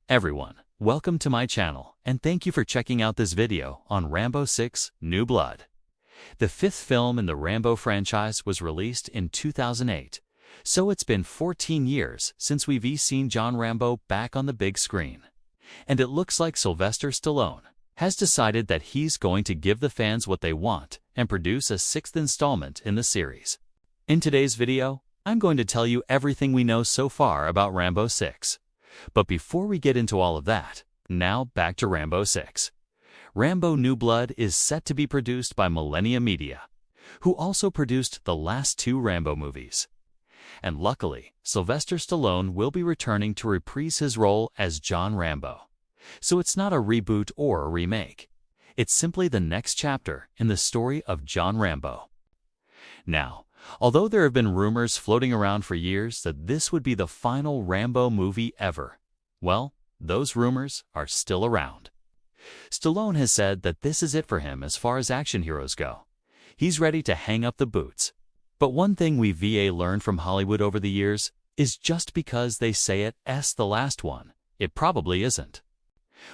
Everyone, welcome to my channel and thank you for checking out this video on Rambo 6: New Blood. The fifth film in the Rambo franchise was released in 2008, so it's been 14 years since we've seen John Rambo back on the big screen. And it looks like Sylvester Stallone has decided that he's going to give the fans what they want and produce a sixth installment in the series. In today's video, I'm going to tell you everything we know so far about Rambo 6. But before we get into all of that, now back to Rambo 6. Rambo New Blood is set to be produced by Millennium Media, who also produced the last two Rambo movies. And luckily, Sylvester Stallone will be returning to reprise his role as John Rambo. So it's not a reboot or a remake. It's simply the next chapter in the story of John Rambo. Now, although there have been rumors floating around for years that this would be the final Rambo movie ever, well, those rumors are still around. Stallone has said that this is it for him as far as action heroes go. He's ready to hang up the boots. But one thing we've learned from Hollywood over the years is just because they say it's the last one, it probably isn't.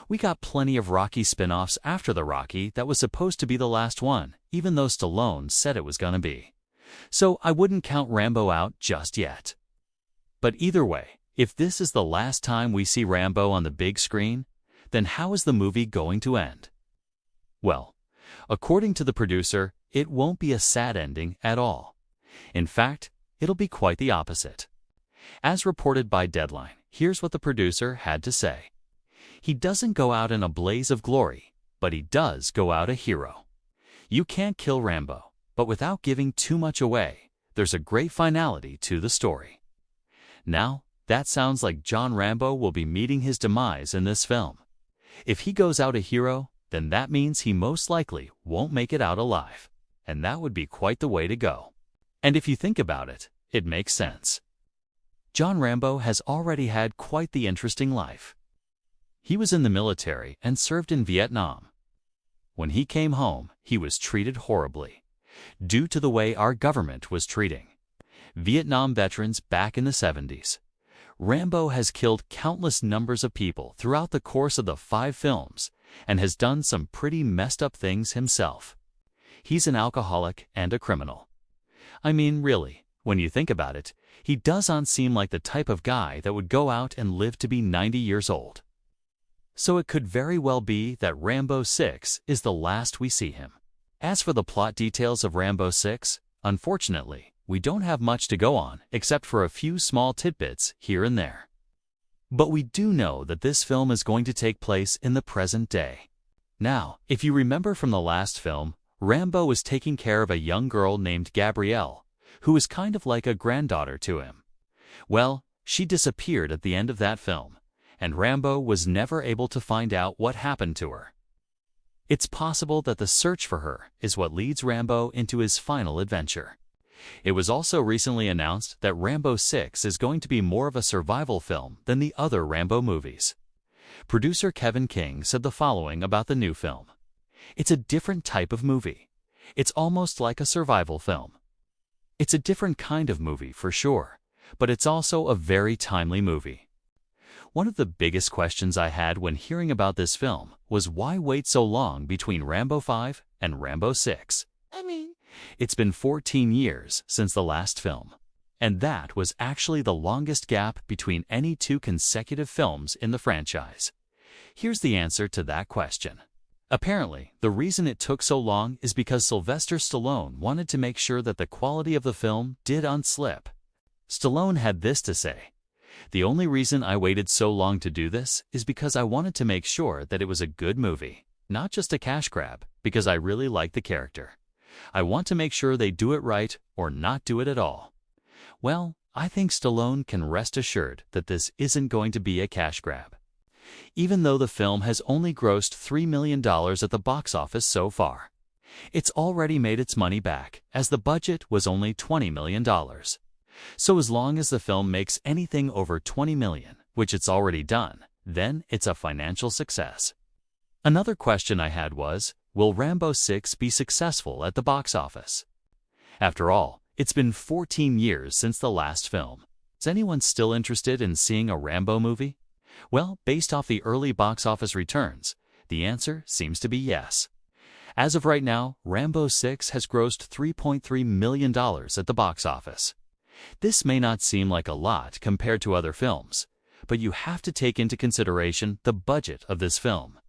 We got plenty of Rocky spin-offs after the Rocky that was supposed to be the last one, even though Stallone said it was gonna be. So I wouldn't count Rambo out just yet. But either way, if this is the last time we see Rambo on the big screen, then how is the movie going to end? Well, according to the producer, it won't be a sad ending at all. In fact, it'll be quite the opposite. As reported by Deadline, here's what the producer had to say. He doesn't go out in a blaze of glory, but he does go out a hero. You can't kill Rambo, but without giving too much away, there's a great finality to the story. Now, that sounds like John Rambo will be meeting his demise in this film. If he goes out a hero, then that means he most likely won't make it out alive, and that would be quite the way to go. And if you think about it, it makes sense. John Rambo has already had quite the interesting life. He was in the military and served in Vietnam. When he came home, he was treated horribly, due to the way our government was treating Vietnam veterans back in the 70s. Rambo has killed countless numbers of people throughout the course of the 5 films and has done some pretty messed up things himself. He's an alcoholic and a criminal. I mean, really, when you think about it, he doesn't seem like the type of guy that would go out and live to be 90 years old. So it could very well be that Rambo 6 is the last we see him. As for the plot details of Rambo 6, unfortunately, we don't have much to go on except for a few small tidbits here and there. But we do know that this film is going to take place in the present day. Now, if you remember from the last film, Rambo was taking care of a young girl named Gabrielle, who was kind of like a granddaughter to him. Well, she disappeared at the end of that film, and Rambo was never able to find out what happened to her. It's possible that the search for her is what leads Rambo into his final adventure. It was also recently announced that Rambo 6 is going to be more of a survival film than the other Rambo movies. Producer Kevin King said the following about the new film. It's a different type of movie. It's almost like a survival film. It's a different kind of movie for sure, but it's also a very timely movie. One of the biggest questions I had when hearing about this film was why wait so long between Rambo 5 and Rambo 6? It's been 14 years since the last film, and that was actually the longest gap between any 2 consecutive films in the franchise. Here's the answer to that question. Apparently, the reason it took so long is because Sylvester Stallone wanted to make sure that the quality of the film didn't slip. Stallone had this to say. The only reason I waited so long to do this is because I wanted to make sure that it was a good movie, not just a cash grab, because I really like the character. I want to make sure they do it right or not do it at all. Well, I think Stallone can rest assured that this isn't going to be a cash grab. Even though the film has only grossed $3 million at the box office so far, it's already made its money back, as the budget was only $20 million. So as long as the film makes anything over $20 million, which it's already done, then it's a financial success. Another question I had was, will Rambo 6 be successful at the box office? After all, it's been 14 years since the last film. Is anyone still interested in seeing a Rambo movie? Well, based off the early box office returns, the answer seems to be yes. As of right now, Rambo 6 has grossed $3.3 million at the box office. This may not seem like a lot compared to other films, but you have to take into consideration the budget of this film.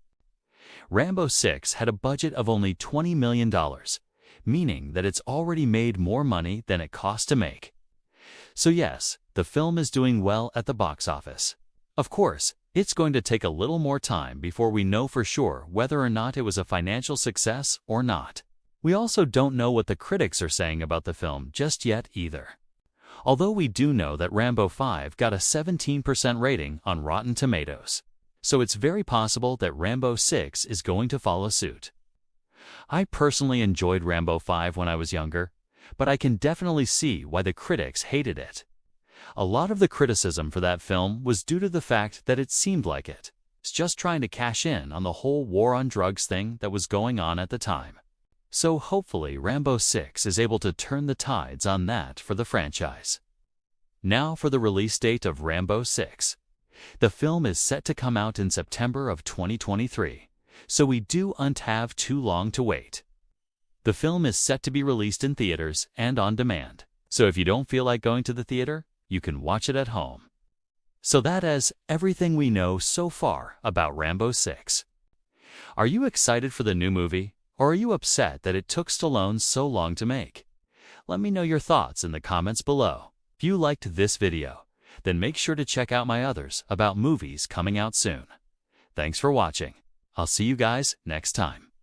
Rambo 6 had a budget of only $20 million, meaning that it's already made more money than it cost to make. So yes, the film is doing well at the box office. Of course, it's going to take a little more time before we know for sure whether or not it was a financial success or not. We also don't know what the critics are saying about the film just yet either. Although we do know that Rambo 5 got a 17% rating on Rotten Tomatoes. So it's very possible that Rambo 6 is going to follow suit. I personally enjoyed Rambo 5 when I was younger, but I can definitely see why the critics hated it. A lot of the criticism for that film was due to the fact that it seemed like it's just trying to cash in on the whole war on drugs thing that was going on at the time. So hopefully Rambo 6 is able to turn the tides on that for the franchise. Now for the release date of Rambo 6. The film is set to come out in September of 2023, so we don't have too long to wait. The film is set to be released in theaters and on demand, so if you don't feel like going to the theater, you can watch it at home. So that is everything we know so far about Rambo 6. Are you excited for the new movie, or are you upset that it took Stallone so long to make? Let me know your thoughts in the comments below. If you liked this video, then make sure to check out my others about movies coming out soon. Thanks for watching. I'll see you guys next time.